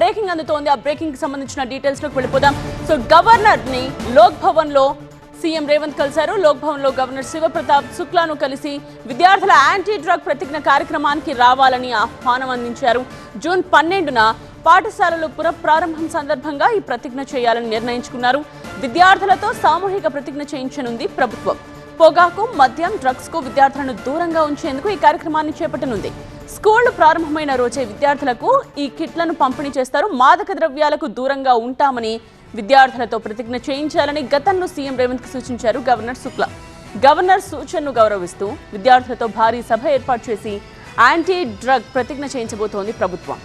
Breaking అందుతోంది. ఆ breaking కి సంబంధించిన డీటెయిల్స్ లోకి వెళ్ళిపోదాం. సో గవర్నర్ ని లోక్ భవన్ లో సీఎం రేవంత్ కలిశారు. లోక్ భవన్ లో గవర్నర్ శివప్రతాప్ శుక్లాను కలిసి విద్యార్థుల యాంటీ డ్రగ్ ప్రతిజ్ఞ కార్యక్రమానికి రావాలని ఆహ్వానం అందించారు. జూన్ 12న పాఠశాలలు పునఃప్రారంభం సందర్భంగా ఈ ప్రతిజ్ఞ చేయాలని నిర్ణయించుకున్నారు. విద్యార్థులతో సామూహిక ప్రతిజ్ఞ చేయించనుంది ప్రభుత్వం. పొగాకు, మద్యం, డ్రగ్స్ కు విద్యార్థులను దూరంగా ఉంచేందుకు ఈ కార్యక్రమాన్ని చేపట్టనుంది. స్కూళ్లు ప్రారంభమైన రోజే విద్యార్థులకు ఈ కిట్లను పంపిణీ చేస్తారు. మాదక ద్రవ్యాలకు దూరంగా ఉంటామని విద్యార్థులతో ప్రతిజ్ఞ చేయించాలని గతంలో సీఎం రేవంత్ కు సూచించారు గవర్నర్ శుక్లా. గవర్నర్ సూచనను గౌరవిస్తూ విద్యార్థులతో భారీ సభ ఏర్పాటు చేసి యాంటీ డ్రగ్ ప్రతిజ్ఞ చేయించబోతోంది ప్రభుత్వం.